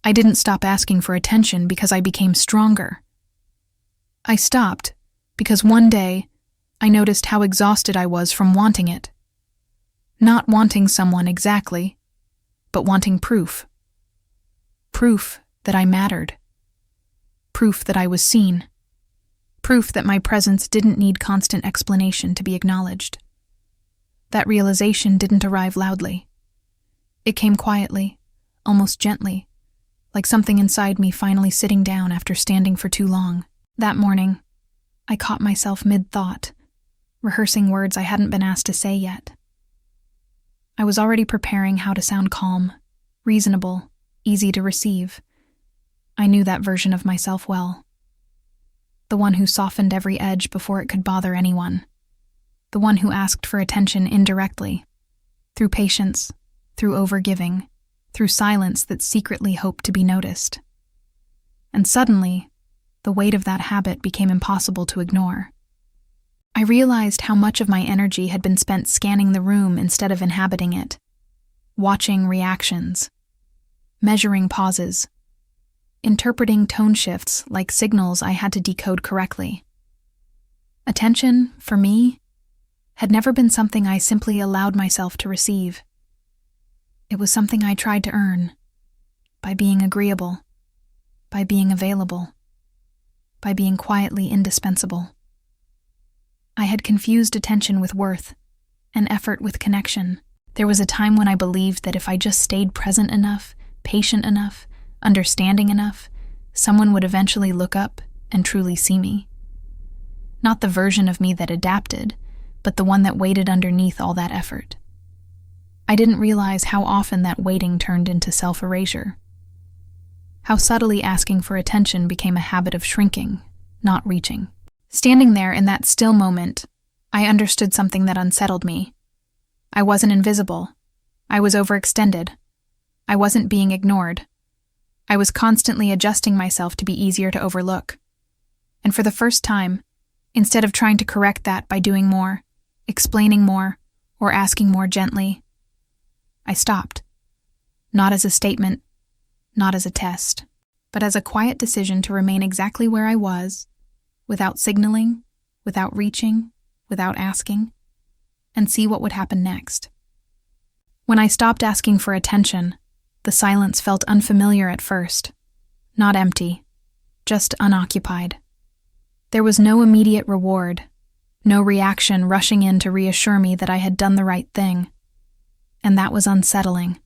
I didn't stop asking for attention because I became stronger. I stopped because one day I noticed how exhausted I was from wanting it. Not wanting someone exactly, but wanting proof. Proof that I mattered. Proof that I was seen. Proof that my presence didn't need constant explanation to be acknowledged. That realization didn't arrive loudly. It came quietly, almost gently, like something inside me finally sitting down after standing for too long. That morning, I caught myself mid-thought, rehearsing words I hadn't been asked to say yet. I was already preparing how to sound calm, reasonable, easy to receive. I knew that version of myself well. The one who softened every edge before it could bother anyone. The one who asked for attention indirectly, through patience, through overgiving, through silence that secretly hoped to be noticed. And suddenly, the weight of that habit became impossible to ignore. I realized how much of my energy had been spent scanning the room instead of inhabiting it, watching reactions, measuring pauses, interpreting tone shifts like signals I had to decode correctly. Attention, for me, had never been something I simply allowed myself to receive. It was something I tried to earn, by being agreeable, by being available, by being quietly indispensable. I had confused attention with worth, and effort with connection. There was a time when I believed that if I just stayed present enough, patient enough, understanding enough, someone would eventually look up and truly see me. Not the version of me that adapted, but the one that waited underneath all that effort. I didn't realize how often that waiting turned into self-erasure. How subtly asking for attention became a habit of shrinking, not reaching. Standing there in that still moment, I understood something that unsettled me. I wasn't invisible. I was overextended. I wasn't being ignored. I was constantly adjusting myself to be easier to overlook. And for the first time, instead of trying to correct that by doing more, explaining more, or asking more gently, I stopped. Not as a statement, not as a test, but as a quiet decision to remain exactly where I was, without signaling, without reaching, without asking, and see what would happen next. When I stopped asking for attention, the silence felt unfamiliar at first, not empty, just unoccupied. There was no immediate reward, no reaction rushing in to reassure me that I had done the right thing. And that was unsettling.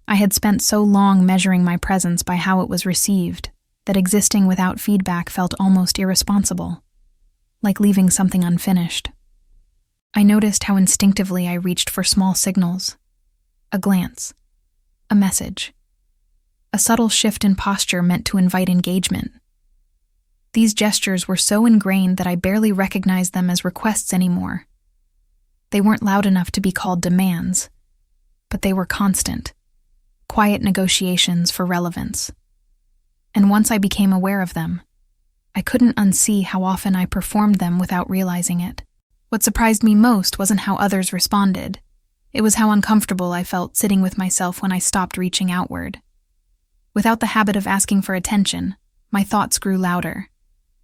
I had spent so long measuring my presence by how it was received that existing without feedback felt almost irresponsible, like leaving something unfinished. I noticed how instinctively I reached for small signals, a glance, a message, a subtle shift in posture meant to invite engagement. These gestures were so ingrained that I barely recognized them as requests anymore. They weren't loud enough to be called demands, but they were constant, quiet negotiations for relevance. And once I became aware of them, I couldn't unsee how often I performed them without realizing it. What surprised me most wasn't how others responded. It was how uncomfortable I felt sitting with myself when I stopped reaching outward. Without the habit of asking for attention, my thoughts grew louder.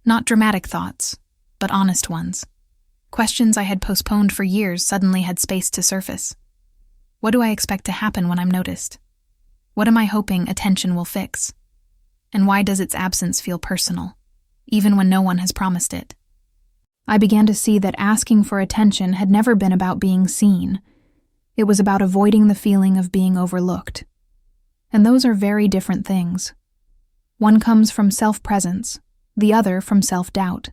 Not dramatic thoughts, but honest ones. Questions I had postponed for years suddenly had space to surface. What do I expect to happen when I'm noticed? What am I hoping attention will fix? And why does its absence feel personal, even when no one has promised it? I began to see that asking for attention had never been about being seen. It was about avoiding the feeling of being overlooked. And those are very different things. One comes from self-presence, the other from self-doubt.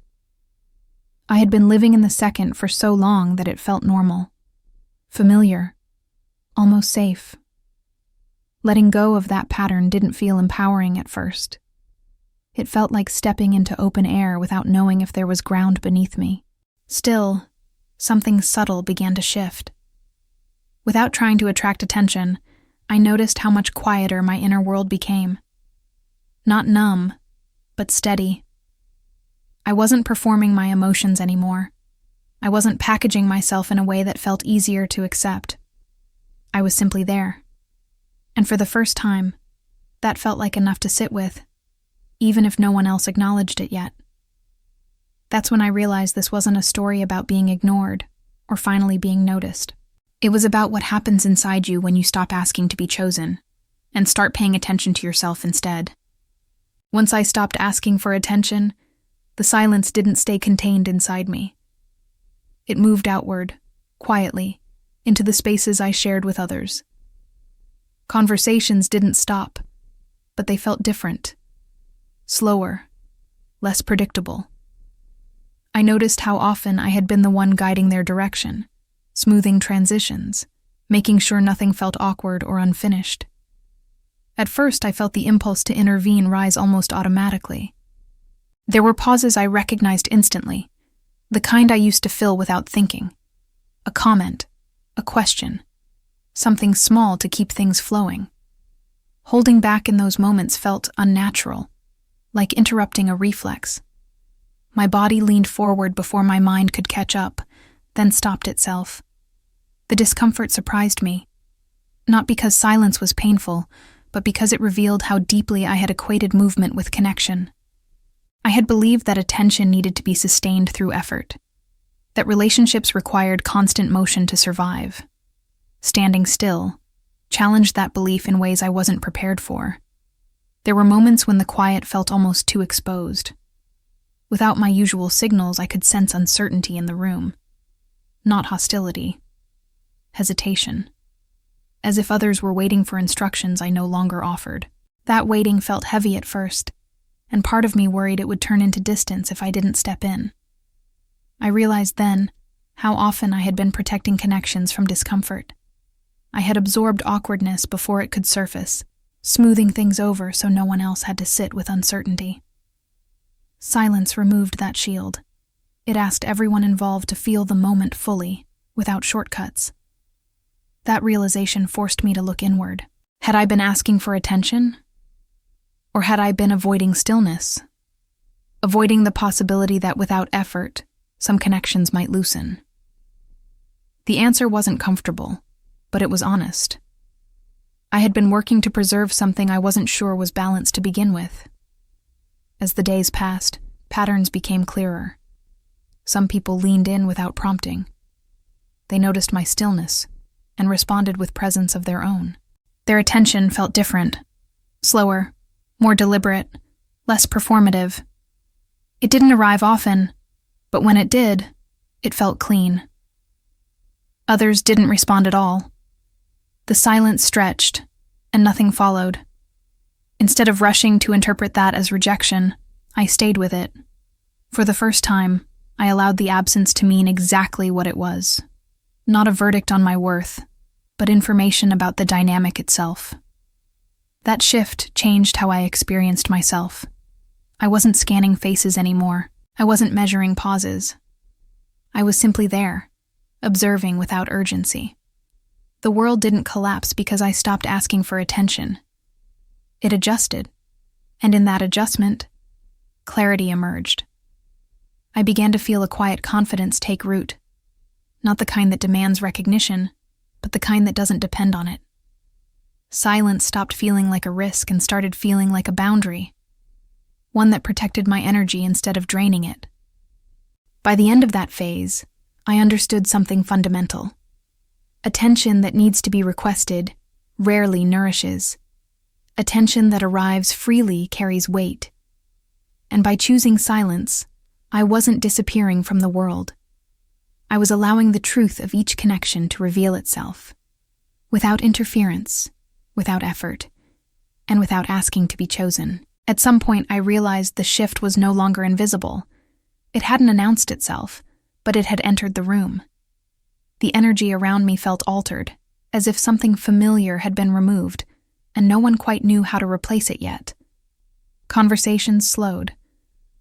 I had been living in the second for so long that it felt normal, familiar, almost safe. Letting go of that pattern didn't feel empowering at first. It felt like stepping into open air without knowing if there was ground beneath me. Still, something subtle began to shift. Without trying to attract attention, I noticed how much quieter my inner world became. Not numb, but steady. I wasn't performing my emotions anymore. I wasn't packaging myself in a way that felt easier to accept. I was simply there. And for the first time, That felt like enough to sit with, even if no one else acknowledged it yet. That's when I realized this wasn't a story about being ignored or finally being noticed. It was about what happens inside you when you stop asking to be chosen and start paying attention to yourself instead. Once I stopped asking for attention, the silence didn't stay contained inside me. It moved outward, quietly, into the spaces I shared with others. Conversations didn't stop, but they felt different, slower, less predictable. I noticed how often I had been the one guiding their direction, smoothing transitions, making sure nothing felt awkward or unfinished. At first, I felt the impulse to intervene rise almost automatically. There were pauses I recognized instantly, the kind I used to fill without thinking. A comment, a question, something small to keep things flowing. Holding back in those moments felt unnatural, like interrupting a reflex. My body leaned forward before my mind could catch up, then stopped itself. The discomfort surprised me, not because silence was painful, but because it revealed how deeply I had equated movement with connection. I had believed that attention needed to be sustained through effort, that relationships required constant motion to survive. Standing still challenged that belief in ways I wasn't prepared for. There were moments when the quiet felt almost too exposed. Without my usual signals, I could sense uncertainty in the room. Not hostility. Hesitation. As if others were waiting for instructions I no longer offered. That waiting felt heavy at first, and part of me worried it would turn into distance if I didn't step in. I realized then how often I had been protecting connections from discomfort. I had absorbed awkwardness before it could surface, smoothing things over so no one else had to sit with uncertainty. Silence removed that shield. It asked everyone involved to feel the moment fully, without shortcuts. That realization forced me to look inward. Had I been asking for attention? Or had I been avoiding stillness? Avoiding the possibility that without effort, some connections might loosen. The answer wasn't comfortable, but it was honest. I had been working to preserve something I wasn't sure was balanced to begin with. As the days passed, patterns became clearer. Some people leaned in without prompting. They noticed my stillness and responded with presence of their own. Their attention felt different, slower, more deliberate, less performative. It didn't arrive often, but when it did, it felt clean. Others didn't respond at all. The silence stretched, and nothing followed. Instead of rushing to interpret that as rejection, I stayed with it. For the first time, I allowed the absence to mean exactly what it was. Not a verdict on my worth, but information about the dynamic itself. That shift changed how I experienced myself. I wasn't scanning faces anymore. I wasn't measuring pauses. I was simply there, observing without urgency. The world didn't collapse because I stopped asking for attention. It adjusted, and in that adjustment, clarity emerged. I began to feel a quiet confidence take root, not the kind that demands recognition, but the kind that doesn't depend on it. Silence stopped feeling like a risk and started feeling like a boundary, one that protected my energy instead of draining it. By the end of that phase, I understood something fundamental. Attention that needs to be requested rarely nourishes. Attention that arrives freely carries weight. And by choosing silence, I wasn't disappearing from the world. I was allowing the truth of each connection to reveal itself, without interference, without effort, and without asking to be chosen. At some point, I realized the shift was no longer invisible. It hadn't announced itself, but it had entered the room. The energy around me felt altered, as if something familiar had been removed, and no one quite knew how to replace it yet. Conversations slowed,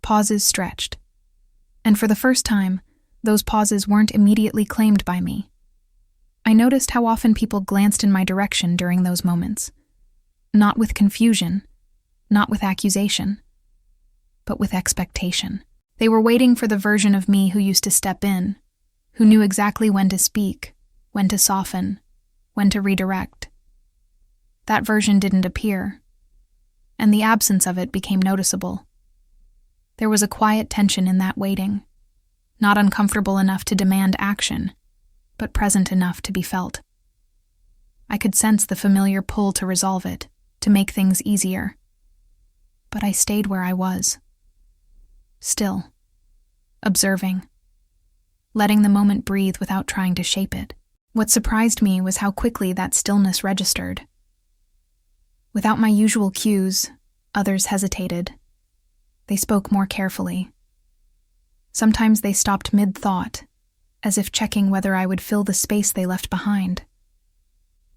pauses stretched, and for the first time, those pauses weren't immediately claimed by me. I noticed how often people glanced in my direction during those moments, not with confusion, not with accusation, but with expectation. They were waiting for the version of me who used to step in, who knew exactly when to speak, when to soften, when to redirect. That version didn't appear, and the absence of it became noticeable. There was a quiet tension in that waiting, not uncomfortable enough to demand action, but present enough to be felt. I could sense the familiar pull to resolve it, to make things easier. But I stayed where I was. Still. Observing. Letting the moment breathe without trying to shape it. What surprised me was how quickly that stillness registered. Without my usual cues, others hesitated. They spoke more carefully. Sometimes they stopped mid-thought, as if checking whether I would fill the space they left behind.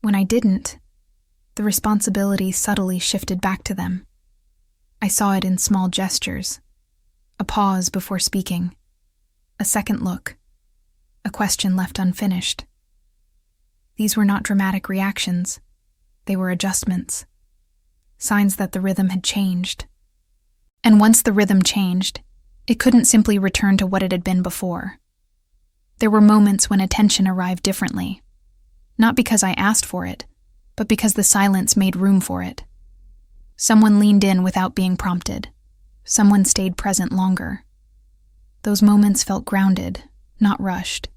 When I didn't, the responsibility subtly shifted back to them. I saw it in small gestures, a pause before speaking, a second look, a question left unfinished. These were not dramatic reactions, they were adjustments, signs that the rhythm had changed. And once the rhythm changed, it couldn't simply return to what it had been before. There were moments when attention arrived differently, not because I asked for it, but because the silence made room for it. Someone leaned in without being prompted. Someone stayed present longer. Those moments felt grounded, not rushed.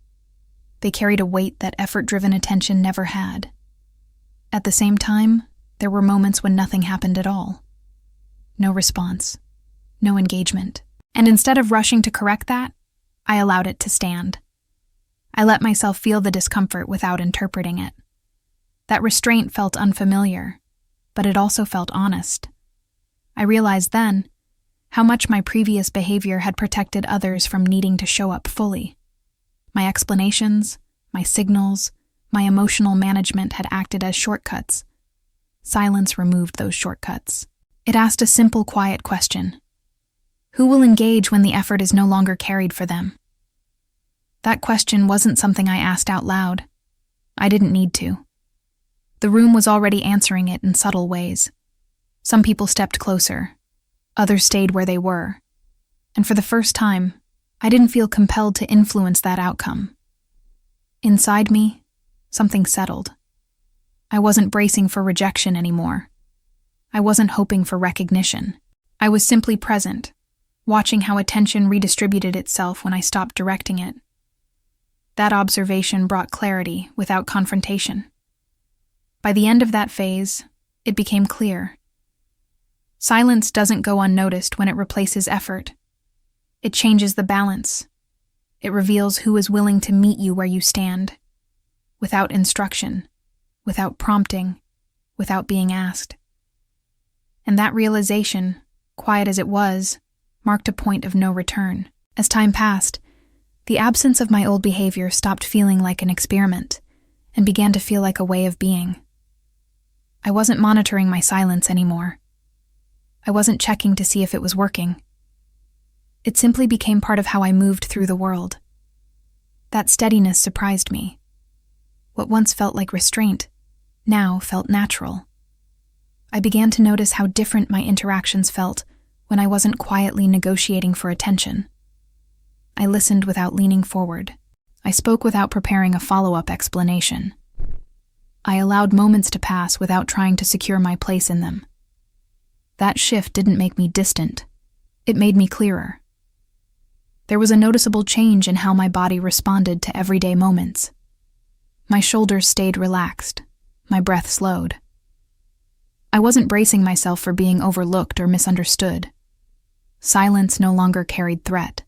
They carried a weight that effort-driven attention never had. At the same time, there were moments when nothing happened at all. No response, no engagement. And instead of rushing to correct that, I allowed it to stand. I let myself feel the discomfort without interpreting it. That restraint felt unfamiliar, but it also felt honest. I realized then how much my previous behavior had protected others from needing to show up fully. My explanations, my signals, my emotional management had acted as shortcuts. Silence removed those shortcuts. It asked a simple, quiet question. Who will engage when the effort is no longer carried for them? That question wasn't something I asked out loud. I didn't need to. The room was already answering it in subtle ways. Some people stepped closer. Others stayed where they were. And for the first time, I didn't feel compelled to influence that outcome. Inside me, something settled. I wasn't bracing for rejection anymore. I wasn't hoping for recognition. I was simply present, watching how attention redistributed itself when I stopped directing it. That observation brought clarity without confrontation. By the end of that phase, it became clear. Silence doesn't go unnoticed when it replaces effort. It changes the balance. It reveals who is willing to meet you where you stand, without instruction, without prompting, without being asked. And that realization, quiet as it was, marked a point of no return. As time passed, the absence of my old behavior stopped feeling like an experiment and began to feel like a way of being. I wasn't monitoring my silence anymore. I wasn't checking to see if it was working. It simply became part of how I moved through the world. That steadiness surprised me. What once felt like restraint now felt natural. I began to notice how different my interactions felt when I wasn't quietly negotiating for attention. I listened without leaning forward. I spoke without preparing a follow-up explanation. I allowed moments to pass without trying to secure my place in them. That shift didn't make me distant. It made me clearer. There was a noticeable change in how my body responded to everyday moments. My shoulders stayed relaxed. My breath slowed. I wasn't bracing myself for being overlooked or misunderstood. Silence no longer carried threat.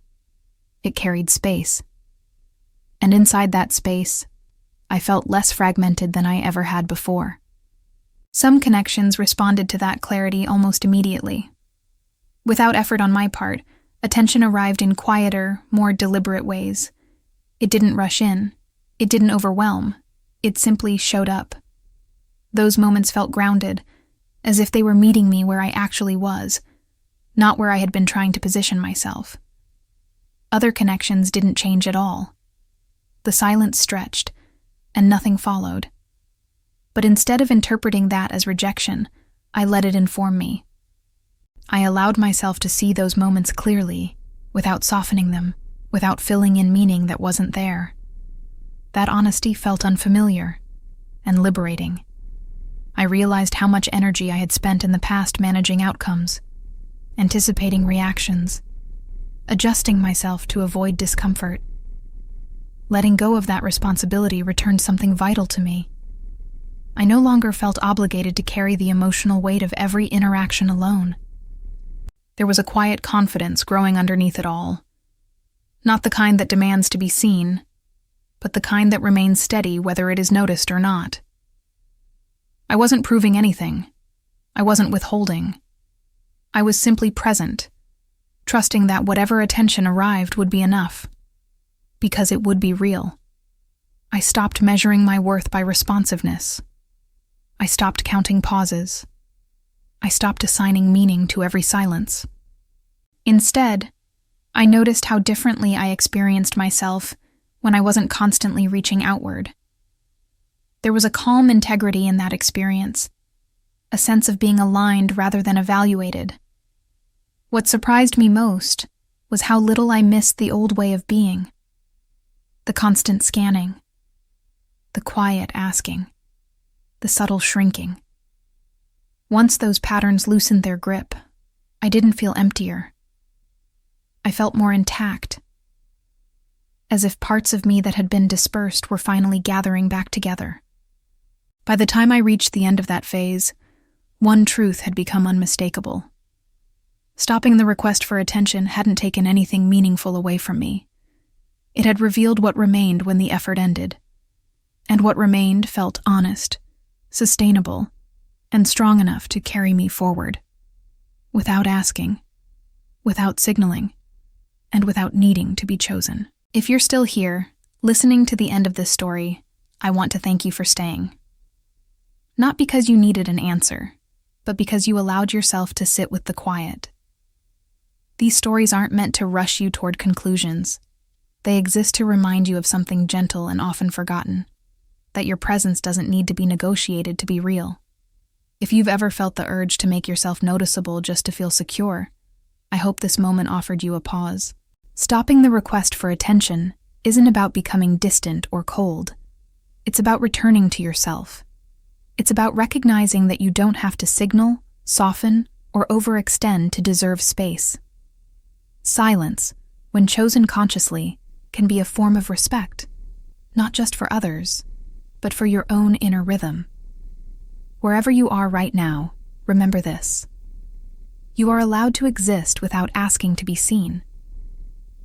It carried space. And inside that space, I felt less fragmented than I ever had before. Some connections responded to that clarity almost immediately. Without effort on my part, attention arrived in quieter, more deliberate ways. It didn't rush in. It didn't overwhelm. It simply showed up. Those moments felt grounded, as if they were meeting me where I actually was, not where I had been trying to position myself. Other connections didn't change at all. The silence stretched, and nothing followed. But instead of interpreting that as rejection, I let it inform me. I allowed myself to see those moments clearly, without softening them, without filling in meaning that wasn't there. That honesty felt unfamiliar and liberating. I realized how much energy I had spent in the past managing outcomes, anticipating reactions, adjusting myself to avoid discomfort. Letting go of that responsibility returned something vital to me. I no longer felt obligated to carry the emotional weight of every interaction alone. There was a quiet confidence growing underneath it all. Not the kind that demands to be seen, but the kind that remains steady whether it is noticed or not. I wasn't proving anything. I wasn't withholding. I was simply present, trusting that whatever attention arrived would be enough, because it would be real. I stopped measuring my worth by responsiveness. I stopped counting pauses. I stopped assigning meaning to every silence. Instead, I noticed how differently I experienced myself when I wasn't constantly reaching outward. There was a calm integrity in that experience, a sense of being aligned rather than evaluated. What surprised me most was how little I missed the old way of being. The constant scanning, the quiet asking, the subtle shrinking. Once those patterns loosened their grip, I didn't feel emptier. I felt more intact, as if parts of me that had been dispersed were finally gathering back together. By the time I reached the end of that phase, one truth had become unmistakable. Stopping the request for attention hadn't taken anything meaningful away from me. It had revealed what remained when the effort ended. And what remained felt honest, sustainable, and strong enough to carry me forward. Without asking, without signaling, and without needing to be chosen. If you're still here, listening to the end of this story, I want to thank you for staying. Not because you needed an answer, but because you allowed yourself to sit with the quiet. These stories aren't meant to rush you toward conclusions. They exist to remind you of something gentle and often forgotten, that your presence doesn't need to be negotiated to be real. If you've ever felt the urge to make yourself noticeable just to feel secure, I hope this moment offered you a pause. Stopping the request for attention isn't about becoming distant or cold. It's about returning to yourself. It's about recognizing that you don't have to signal, soften, or overextend to deserve space. Silence, when chosen consciously, can be a form of respect, not just for others, but for your own inner rhythm. Wherever you are right now, remember this. You are allowed to exist without asking to be seen.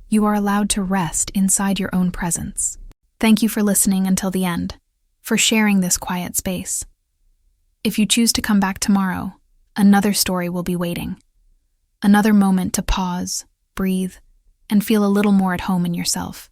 You are allowed to rest inside your own presence. Thank you for listening until the end, for sharing this quiet space. If you choose to come back tomorrow, another story will be waiting. Another moment to pause, breathe, and feel a little more at home in yourself.